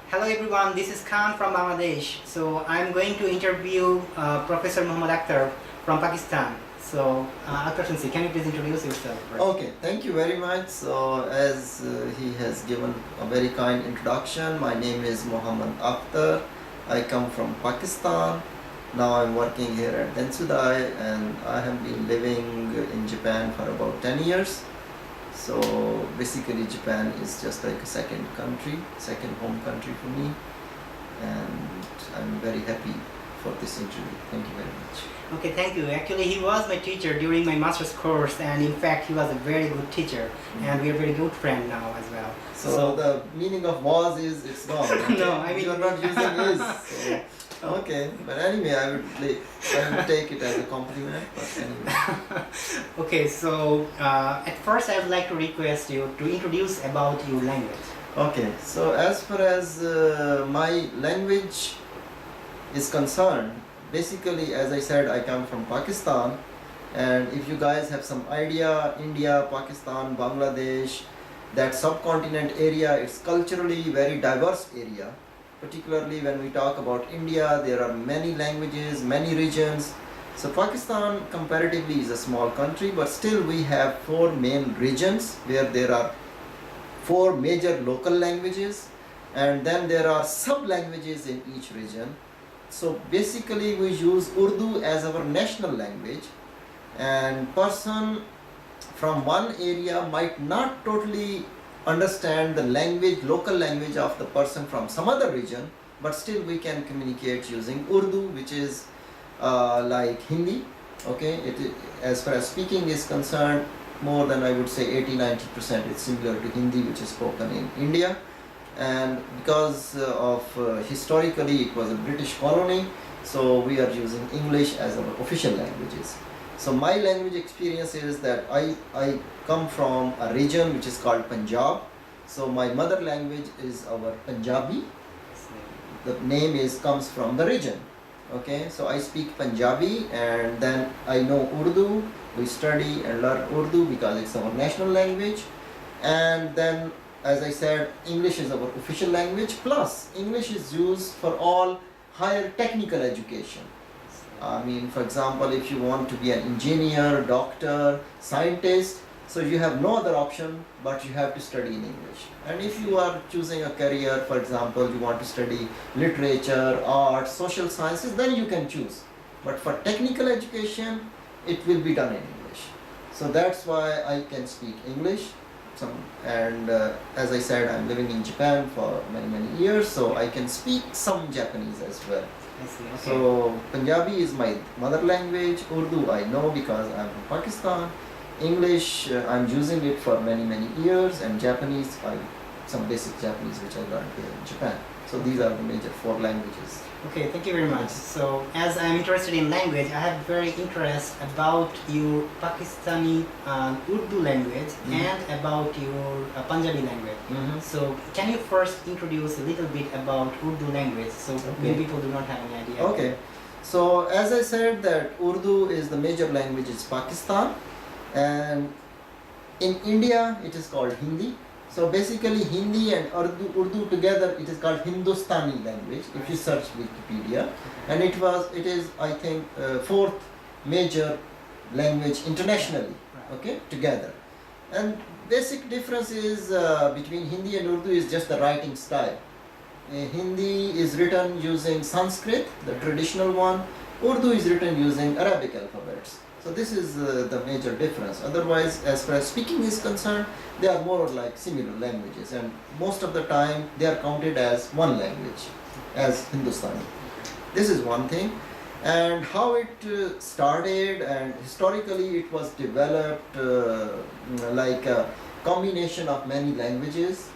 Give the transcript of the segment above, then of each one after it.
Hello everyone, this is Khan from Bangladesh. So I'm going to interview Professor Muhammad Akhtar from Pakistan. So Akhtar Shinsi, can you please introduce yourself first? Okay, thank you very much. So, as he has given a very kind introduction, my name is Muhammad Akhtar. I come from Pakistan. Now I'm working here at Densudai, and I have been living in Japan for about 10 years. So, basically, Japan is just like a second country, second home country for me, and I'm very happy for this interview. Thank you very much. Okay, thank you. Actually, he was my teacher during my master's course, and in fact, he was a very good teacher, and we are very good friends now as well. So the meaning of was is it's gone. Okay? No, I mean you are not using is. So, okay, but anyway, I would take it as a compliment. But anyway. Okay, so at first, I would like to request you to introduce about your language. Okay, so as far as my language is concerned, basically, as I said, I come from Pakistan, and if you guys have some idea, India, Pakistan, Bangladesh, that subcontinent area, it's culturally very diverse area. Particularly when we talk about India, there are many languages, many regions. So Pakistan comparatively is a small country, but still we have 4 main regions where there are 4 major local languages, and then there are sub-languages in each region. So basically we use Urdu as our national language, and person from one area might not totally understand the language, local language of the person from some other region, but still we can communicate using Urdu, which is like Hindi. Okay, as far as speaking is concerned, more than I would say 80-90% is similar to Hindi, which is spoken in India. And because of historically it was a British colony, so we are using English as our official languages. So my language experience is that I come from a region which is called Punjab. So my mother language is our Punjabi. The name comes from the region. Okay, so I speak Punjabi, and then I know Urdu. We study and learn Urdu because it's our national language. And then, as I said, English is our official language, plus English is used for all higher technical education. I mean, for example, if you want to be an engineer, doctor, scientist, so you have no other option but you have to study in English. And if you are choosing a career, for example, you want to study literature, art, social sciences, then you can choose. But for technical education, it will be done in English. So that's why I can speak English. As I said, I'm living in Japan for many years, so I can speak some Japanese as well. I see, okay. So Punjabi is my mother language. Urdu I know because I'm from Pakistan. English I'm using it for many years, and Japanese some basic Japanese which I learned here in Japan. So these are the major 4 languages. Okay, thank you very much. So as I'm interested in language, I have very interest about your Pakistani Urdu language and about your Punjabi language. So can you first introduce a little bit about Urdu language so many people do not have any idea? Okay, so as I said that Urdu is the major language in Pakistan, and in India it is called Hindi. So basically Hindi and Urdu together, it is called Hindustani language if you search Wikipedia, and it is I think 4th major language internationally, okay, together. And basic difference is between Hindi and Urdu is just the writing style. Hindi is written using Sanskrit, the traditional one. Urdu is written using Arabic alphabets. So this is the major difference. Otherwise, as far as speaking is concerned, they are more like similar languages, and most of the time they are counted as one language, as Hindustani. This is one thing. And how it started, and historically it was developed like a combination of many languages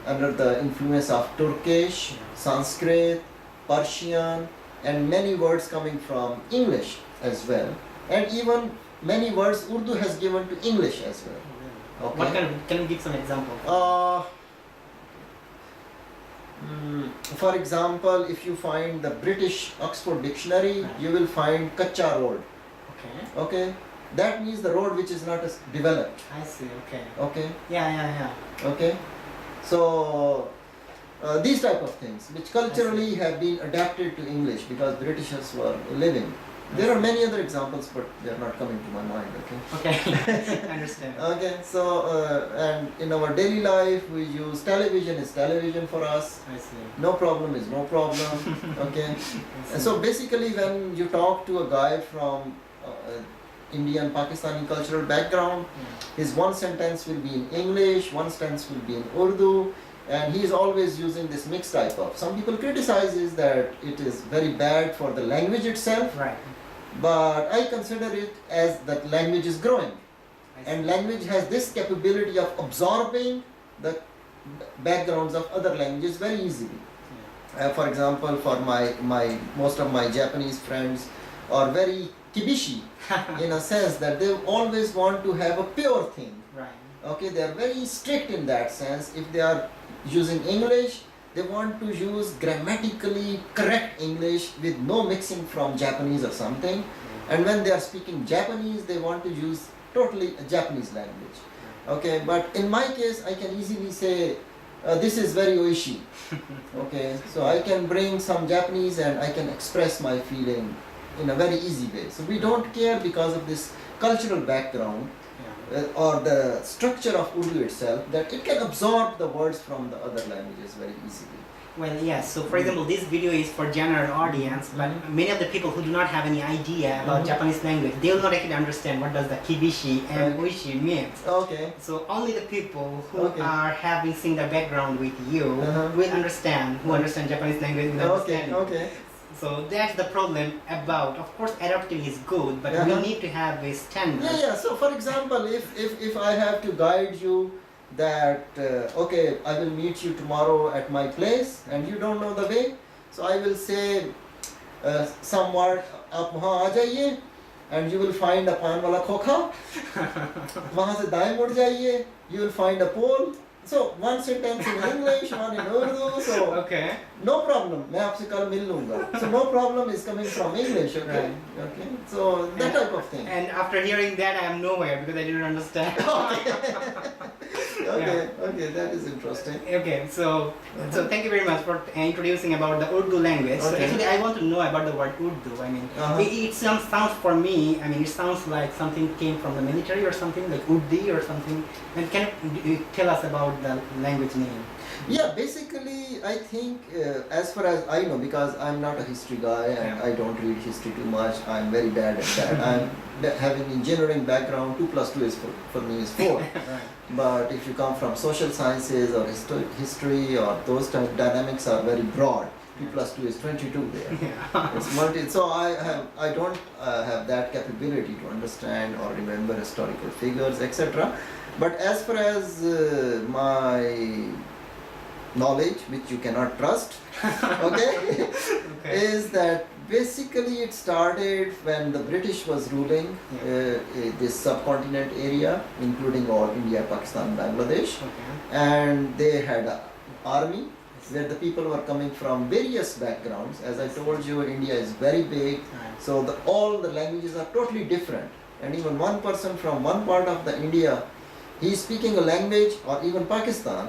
under the influence of Turkish, Sanskrit, Persian, and many words coming from English as well. And even many words Urdu has given to English as well. Okay. What can you give some example? For example, if you find the British Oxford Dictionary, you will find Kacha road. Okay. Okay. That means the road which is not as developed. I see. Okay. Okay. Yeah. Okay. So these type of things, which culturally have been adapted to English because Britishers were living. There are many other examples, but they are not coming to my mind. Okay. Okay, I understand. Okay, so and in our daily life we use television is television for us. I see. No problem is no problem. Okay, and so basically when you talk to a guy from Indian Pakistani cultural background, his one sentence will be in English, one sentence will be in Urdu, and he is always using this mixed type of. Some people criticizes that it is very bad for the language itself, Right. but I consider it as that language is growing, I see. and language has this capability of absorbing the backgrounds of other languages very easily. For example, for my most of my Japanese friends are very kibishi in a sense that they always want to have a pure thing. Right. Okay, they are very strict in that sense. If they are using English, they want to use grammatically correct English with no mixing from Japanese or something. And when they are speaking Japanese, they want to use totally a Japanese language. Okay, but in my case, I can easily say, this is very oishi. Okay, so I can bring some Japanese and I can express my feeling in a very easy way. So we don't care because of this cultural background or the structure of Urdu itself, that it can absorb the words from the other languages very easily. Well, yes. So, for example, this video is for general audience, but many of the people who do not have any idea about Japanese language, they will not actually understand what does the kibishi and oishi means. Okay. So, only the people who are having seen the background with you will understand, who understand Japanese language will understand. Okay. So that's the problem about, of course, adapting is good, but we need to have a standard. Yeah. So, for example, if I have to guide you that okay, I will meet you tomorrow at my place and you don't know the way, so I will say some word, आप वहाँ आ जाइए, and you will find a पान वाला खोखा, वहाँ से दाएं मुड़ जाइए, you will find a pole. So one sentence in English, one in Urdu. So okay. No problem. मैं आपसे कल मिल लूँगा. So no problem is coming from English. Okay. Right. Okay. So that type of thing. And after hearing that, I am nowhere because I didn't understand. Okay, that is interesting. Okay, so thank you very much for introducing about the Urdu language. So Okay. actually, I want to know about the word Urdu. I mean, it sounds for me. I mean, it sounds like something came from the military or something, like Urdu or something. And can you tell us about the language name? Yeah, basically, I think as far as I know, because I'm not a history guy and I don't read history too much, I'm very bad at that. I'm having engineering background, 2 plus 2 is for me is 4. Right. But if you come from social sciences or history or those type of dynamics are very broad. 2 plus 2 is 22 there. Yeah. It's multi. So I don't have that capability to understand or remember historical figures, etc. But as far as my knowledge, which you cannot trust, okay, is that basically it started when the British was ruling this subcontinent area, including all India, Pakistan, Bangladesh, and they had an army where the people were coming from various backgrounds. As I told you, India is very big, so all the languages are totally different, and even one person from one part of the India, he is speaking a language, or even Pakistan,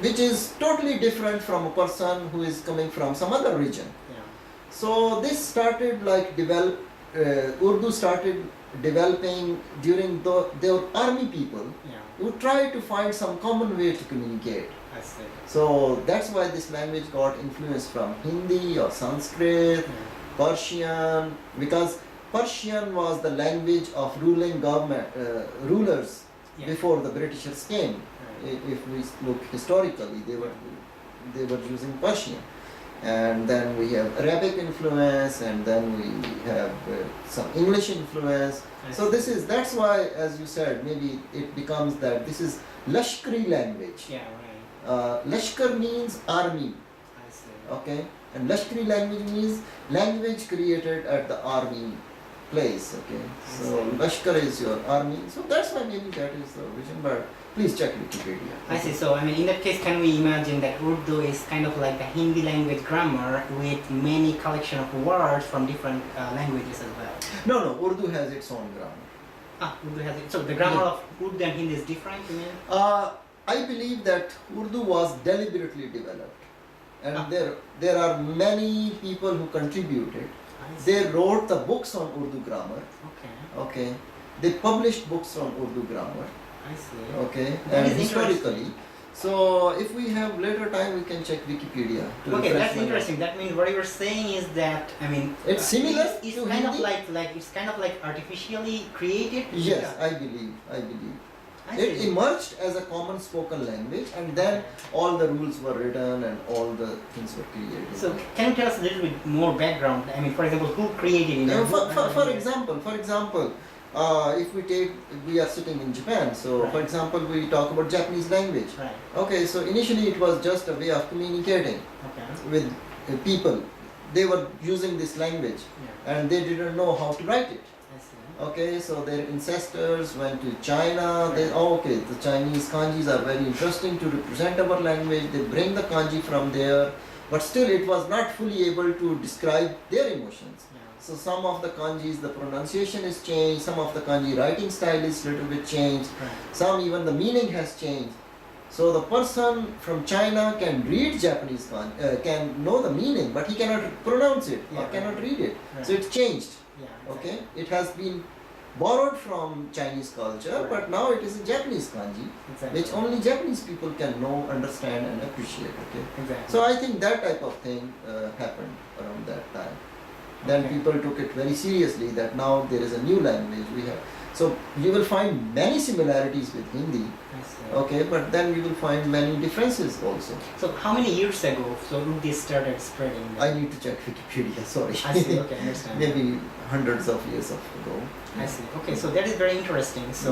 which is totally different from a person who is coming from some other region. So this started like Urdu started developing during their army people who tried to find some common way to communicate. I see. So that's why this language got influence from Hindi or Sanskrit, Persian, because Persian was the language of ruling government rulers before the Britishers came. If we look historically, they were using Persian, and then we have Arabic influence, and then we have some English influence. So that's why, as you said, maybe it becomes that this is Lashkari language. Yeah, right. Lashkar means army. I see. Okay, and Lashkari language means language created at the army place. Okay, so Lashkar is your army. So that's why maybe that is the origin. But please check Wikipedia. I see. So, I mean, in that case, can we imagine that Urdu is kind of like the Hindi language grammar with many collection of words from different languages as well? No, Urdu has its own grammar. Urdu has it. So, the grammar of Urdu and Hindi is different, you mean? I believe that Urdu was deliberately developed, and Ah. there are many people who contributed. I see. They wrote the books on Urdu grammar. Okay. Okay, they published books on Urdu grammar. I see. Okay, That and is historically. So if we have later time, we can check Wikipedia. To Okay, refresh that's my interesting. That means what you were saying is that, I mean, It's similar It's to kind of Hindi? like it's kind of like artificially created. Yes, Yeah. I believe. I It see. emerged as a common spoken language, and then all the rules were written and all the things were created. So can you tell us a little bit more background? I mean, for example, who created it? Uh, and who- for example, if we are sitting in Japan, so Right. for example, we talk about Japanese language. Right. Okay, so initially it was just a way of communicating Okay. with people. They were using this language, Yeah. and they didn't know how to write it. I see. Okay, so their ancestors went to China. They okay, the Chinese kanjis are very interesting to represent our language. They bring the kanji from there, but still it was not fully able to describe their emotions. Yeah. So some of the kanjis, the pronunciation is changed. Some of the kanji writing style is little bit changed. Right. Some even the meaning has changed. So the person from China can read Japanese kanji, can know the meaning, but he cannot pronounce it or Yeah. cannot read it. Right. So it's changed. Yeah. Okay, it has been borrowed from Chinese culture, Right. but now it is a Japanese kanji, Exactly. which only Japanese people can know, understand, and appreciate. Okay, Exactly. so I think that type of thing happened around that time. Then Okay. people took it very seriously that now there is a new language we have. So you will find many similarities with Hindi. I see. Okay, but then you will find many differences also. So how many years ago so Urdu started spreading? I need to check Wikipedia. Sorry. I see. Okay, I understand. Maybe hundreds of years ago. I see. Okay, so that is very interesting. So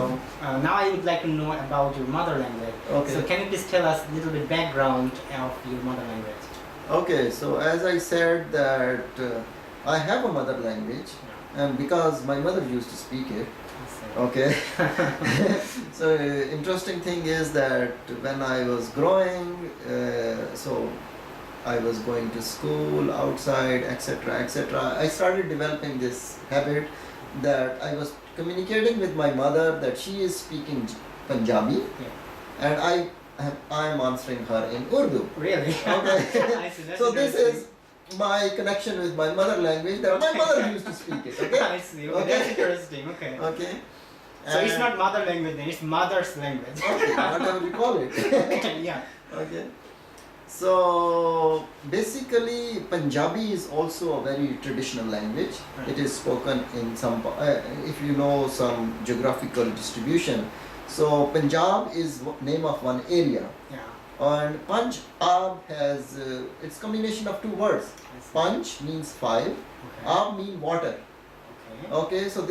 now I would like to know about your mother language. Okay. So can you please tell us a little bit background of your mother language? Okay, so as I said that I have a mother language, Yeah. and because my mother used to speak it. I see. Okay. So interesting thing is that when I was growing, so I was going to school outside, etc., etc. I started developing this habit that I was communicating with my mother that she is speaking Punjabi, Yeah. and I am answering her in Urdu. Really? Okay. I see. That's So this interesting. is my connection with my mother language that my mother used to speak it. Okay. I see. Okay, Okay. that's interesting. Okay. Okay. So it's And- not mother language then, it's mother's language. Okay, whatever you call it. Okay, yeah. Okay. So basically, Punjabi is also a very traditional language. Right. It is spoken in some, if you know some geographical distribution. So Punjab is name of one area, Yeah. and Punjab has it's combination of two words. I see. Punj means five, Okay. Ab mean water. Okay. Okay, so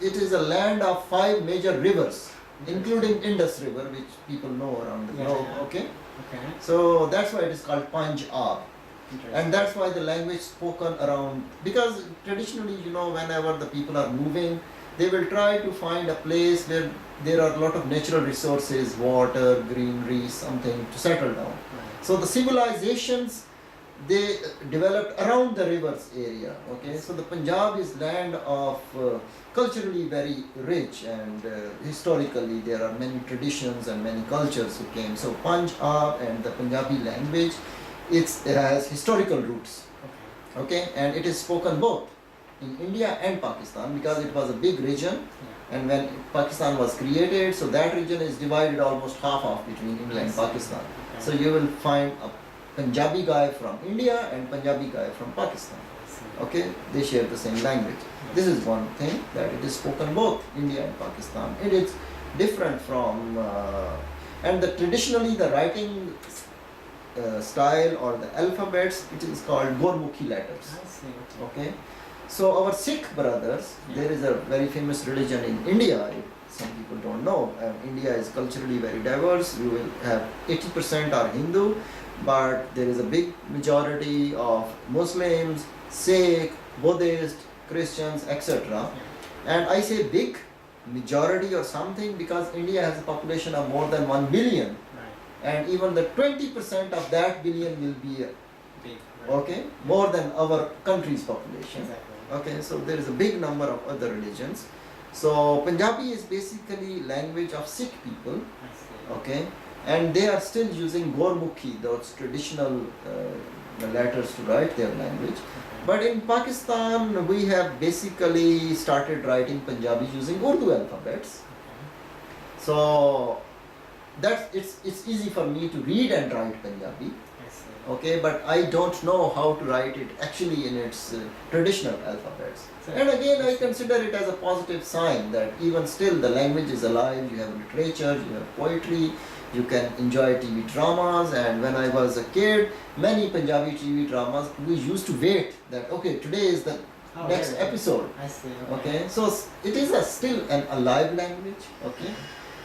it is a land of five major rivers, including Indus River, which people know around the Yeah, globe. yeah. Okay, Okay. so that's why it is called Punjab, Interesting. and that's why the language spoken around, because traditionally, you know, whenever the people are moving, they will try to find a place where there are a lot of natural resources, water, greenery, something to settle down. Right. So the civilizations, they developed around the rivers area. Okay, so the Punjab is land of culturally very rich, and historically there are many traditions and many cultures who came. So Punjab and the Punjabi language, it has historical roots. Okay. Okay, and it is spoken both in India and Pakistan because it was a big region. Yeah. And when Pakistan was created, so that region is divided almost half between India and I see. Pakistan. Okay. So you will find a Punjabi guy from India and Punjabi guy from Pakistan. I see. Okay, they share the same language. This is one thing, that it is spoken both India and Pakistan. It is different from, and traditionally the writing style or the alphabets, it is called Gurmukhi letters. I see. Okay. Okay, so our Sikh brothers, Yeah. there is a very famous religion in India. Some people don't know. India is culturally very diverse. You will have 80% are Hindu, but there is a big majority of Muslims, Sikh, Buddhist, Christians, etc. Yeah. And I say big majority or something because India has a population of more than 1 billion, Right. and even the 20% of that billion will be Big. Right. okay, more than our country's population. Exactly. Okay, so there is a big number of other religions. So Punjabi is basically language of Sikh people. I see. Okay, and they are still using Gormukhi, those traditional letters to write their language. But in Pakistan, we have basically started writing Punjabi using Urdu alphabets. So it's easy for me to read and write Punjabi. Okay, but I don't know how to write it actually in its traditional alphabets. And again, I consider it as a positive sign that even still the language is alive. You have literature, you have poetry, you can enjoy TV dramas. And when I was a kid, many Punjabi TV dramas, we used to wait that, okay, today is the next episode. I see. Okay, so it is still an alive language. Okay,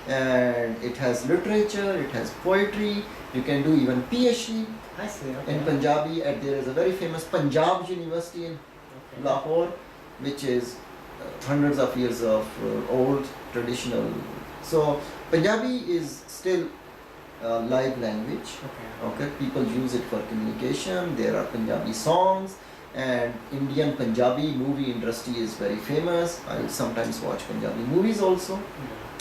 and it has literature, it has poetry. You can do even PhD in Punjabi. And there is a very famous Punjab University in Lahore, which is hundreds of years of old traditional. So Punjabi is still a live language. Okay, people use it for communication. There are Punjabi songs, and Indian Punjabi movie industry is very famous. I sometimes watch Punjabi movies also.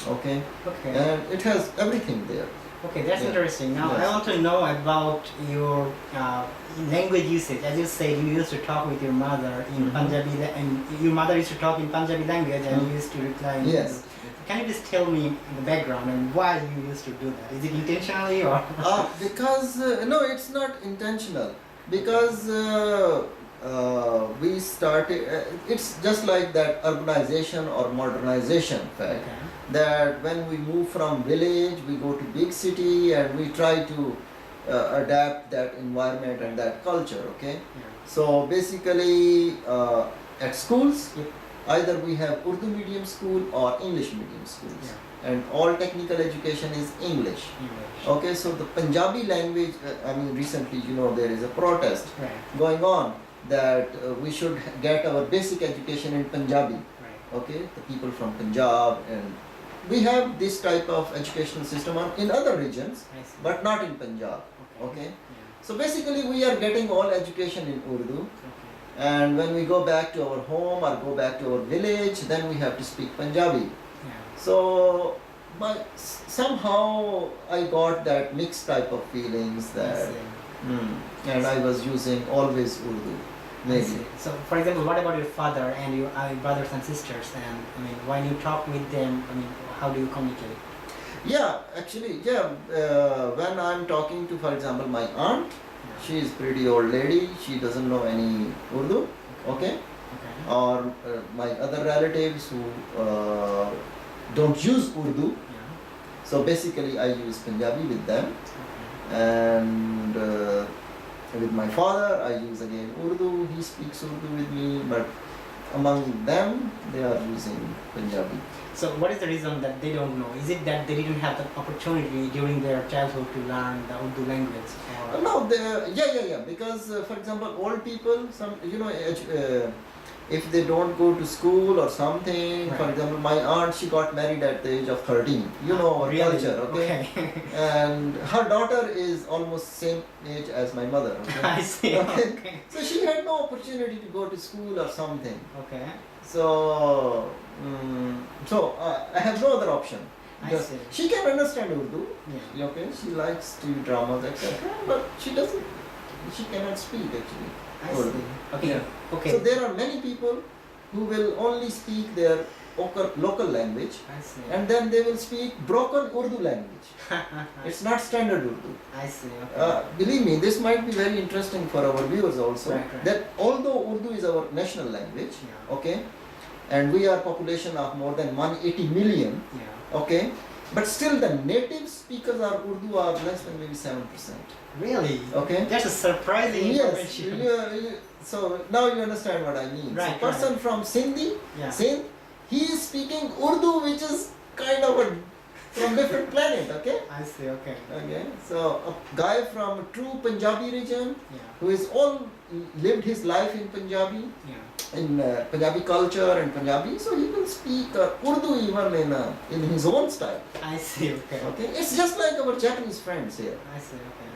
Okay, and it has everything there. Okay, that's interesting. Now I want to know about your language usage. As you said, you used to talk with your mother in Punjabi, and your mother used to talk in Punjabi language, and you used to reply in Yes. Urdu. Can you just tell me the background and why you used to do that? Is it intentionally or? Because no, it's not intentional. Because we started. It's just like that urbanization or modernization fact. That when we move from village, we go to big city, and we try to adapt that environment and that culture. Okay. So basically, at schools, either we have Urdu medium school or English medium schools, and all technical education is English. Okay, so the Punjabi language, recently, there is a protest going on that we should get our basic education in Punjabi. Okay, the people from Punjab, and we have this type of educational system in other regions, but not in Punjab. Okay, so basically we are getting all education in Urdu. And when we go back to our home or go back to our village, then we have to speak Punjabi. So, but somehow I got that mixed type of feelings that, and I was using always Urdu, maybe. So, for example, what about your father and your brothers and sisters? And when you talk with them, how do you communicate? Yeah, actually, when I'm talking to, for example, my aunt, she is pretty old lady, she doesn't know any Urdu, okay? Or my other relatives who don't use Urdu, so basically I use Punjabi with them, and with my father I use again Urdu, he speaks Urdu with me, but among them they are using Punjabi. So what is the reason that they don't know? Is it that they didn't have the opportunity during their childhood to learn the Urdu language? Or? No, because for example, old people, if they don't go to school or something, for example, my aunt, she got married at the age of 13, our culture, okay? And her daughter is almost same age as my mother, okay? I see, okay. So she had no opportunity to go to school or something. Okay. So, I have no other option. I see. She can understand Urdu, Yeah. okay? She likes TV dramas, etc. But she cannot speak actually. I see. Okay. Yeah. Okay. So there are many people who will only speak their local language, I see. and then they will speak broken Urdu language. It's not standard Urdu. I see. Okay. Believe me, this might be very interesting for our viewers also. Right. That although Urdu is our national language, okay, and we are population of more than 180 million, okay, but still the native speakers are Urdu are less than maybe 7%. Really? Okay. That's a surprising information. Yes. So now you understand what I mean. Right, so person from Sindhi, Sindh, he is speaking Urdu, which is kind of from different planet. Okay. I see. Okay. Okay. So a guy from true Punjabi region, who is all lived his life in Punjabi, in Punjabi culture and Punjabi, so he will speak Urdu even in his own style. I see. Okay. Okay. It's just like our Japanese friends here. I see. Okay.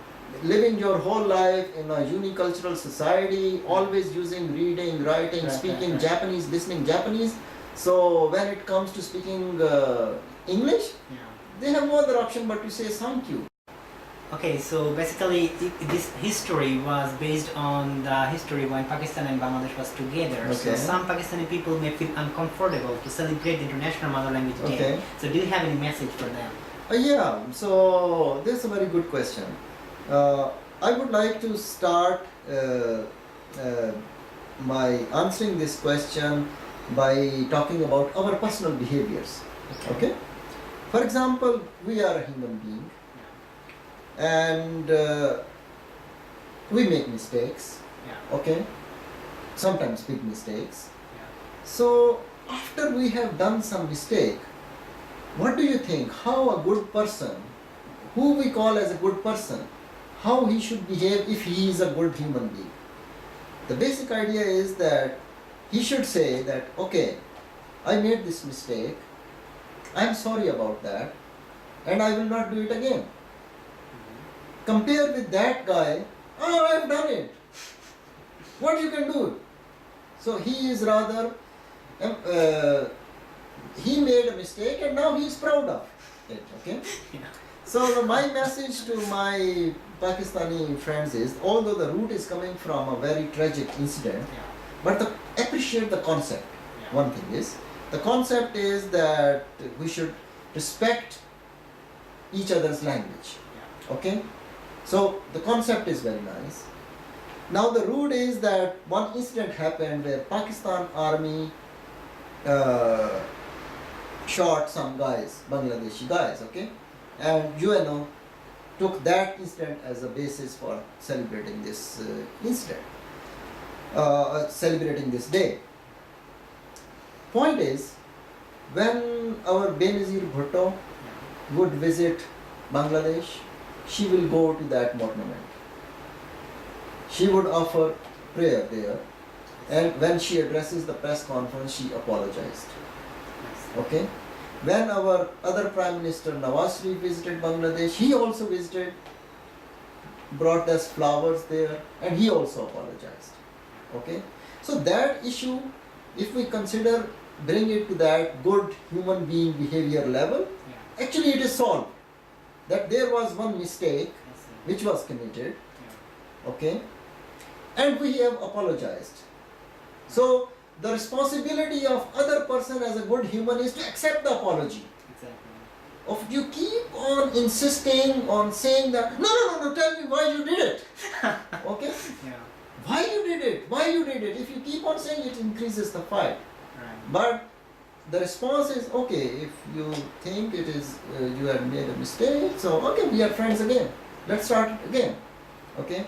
Living your whole life in a unicultural society, always using reading, writing, speaking Japanese, listening Japanese. So when it comes to speaking English, they have no other option but to say thank you. Okay, so basically this history was based on the history when Pakistan and Bangladesh was together. So Okay. some Pakistani people may feel uncomfortable to celebrate the International Mother Language Day. Okay. So do you have any message for them? Yeah, so this is a very good question. I would like to start my answering this question by talking about our personal behaviors. Okay? For example, we are a human being and we make mistakes. Yeah. Okay? Sometimes big mistakes. Yeah. So after we have done some mistake, what do you think? How a good person, who we call as a good person, how he should behave if he is a good human being? The basic idea is that he should say that, okay, I made this mistake, I am sorry about that, and I will not do it again. Compare with that guy, oh, I have done it. What you can do? So he is rather, he made a mistake and now he is proud of it. Okay. Yeah. So my message to my Pakistani friends is, although the root is coming from a very tragic incident, Yeah. but appreciate the concept. Yeah. One thing is, the concept is that we should respect each other's language. Yeah. Okay? So the concept is very nice. Now the root is that one incident happened where Pakistan army shot some guys, Bangladeshi guys, okay? And UNO took that incident as a basis for celebrating this incident, celebrating this day. Point is, when our Benazir Bhutto would visit Bangladesh, she will go to that monument. She would offer prayer there, and when she addresses the press conference, she apologized. Okay? When our other Prime Minister Nawaz Sharif visited Bangladesh, he also visited, brought us flowers there, and he also apologized. Okay? So that issue, if we consider, bring it to that good human being behavior level, Yeah. actually it is solved. That there was one mistake I see. which was committed, Yeah. okay, and we have apologized. So the responsibility of other person as a good human is to accept the apology. Exactly. If you keep on insisting on saying that, no, tell me why you did it. Okay? Yeah. Why you did it? Why you did it? If you keep on saying it, increases the fight. Right. But the response is, okay, if you think it is, you have made a mistake, so okay, we are friends again. Let's start it again. Okay?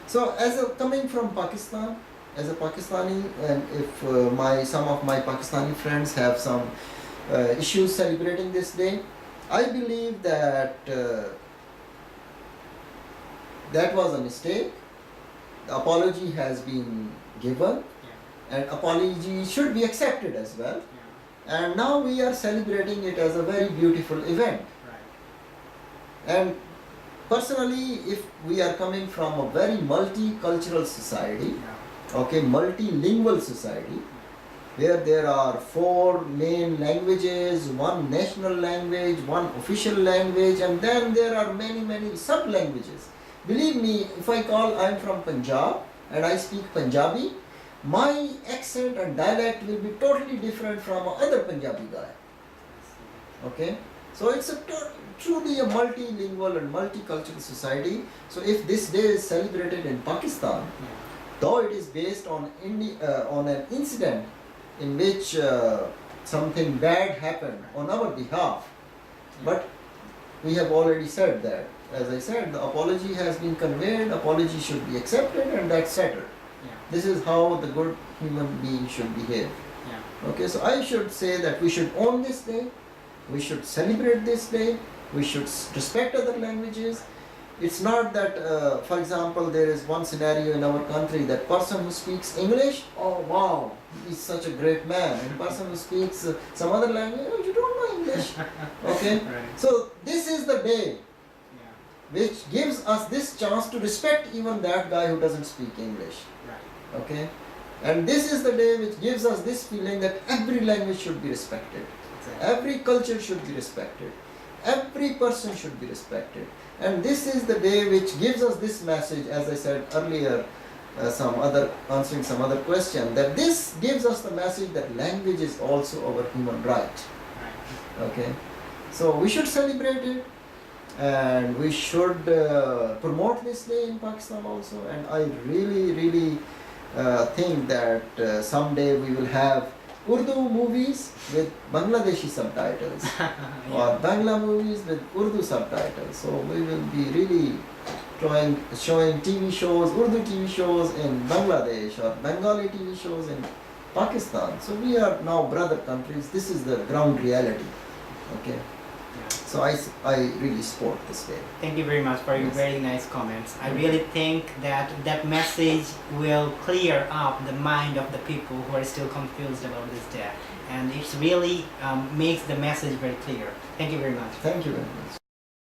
So coming from Pakistan, as a Pakistani, and if some of my Pakistani friends have some issues celebrating this day, I believe that that was a mistake. The apology has been given, Yeah. and apology should be accepted as well. Yeah. And now we are celebrating it as a very beautiful event. Right. And personally, if we are coming from a very multicultural society, Yeah. okay, multilingual society, where there are 4 main languages, one national language, one official language, and then there are many sub languages. Believe me, if I am from Punjab and I speak Punjabi, my accent and dialect will be totally different from other Punjabi guy. Okay, so it's truly a multilingual and multicultural society. So if this day is celebrated in Pakistan, Yeah. though it is based on an incident in which something bad happened on our behalf, but we have already said that, as I said, the apology has been conveyed, apology should be accepted, and that's settled. Yeah. This is how the good human being should behave. Yeah. Okay, so I should say that we should own this day, we should celebrate this day, we should respect other languages. It's not that, for example, there is one scenario in our country that person who speaks English, oh wow, he's such a great man, and person who speaks some other language, oh, you don't know English. Okay, Right. so this is the day Yeah. which gives us this chance to respect even that guy who doesn't speak English. Right. Okay, and this is the day which gives us this feeling that every language should be respected, Exactly. every culture should be respected, every person should be respected. And this is the day which gives us this message, as I said earlier, answering some other question, that this gives us the message that language is also our human right. Okay, so we should celebrate it, and we should promote this day in Pakistan also. And I really think that someday we will have Urdu movies with Bangladeshi subtitles or Bangla movies with Urdu subtitles. So we will be really showing TV shows, Urdu TV shows in Bangladesh or Bengali TV shows in Pakistan. So we are now brother countries. This is the ground reality. Okay. So I really support this day. Thank you very much for your very nice comments. I really think that that message will clear up the mind of the people who are still confused about this day, and it really makes the message very clear. Thank you very much. Thank you very much.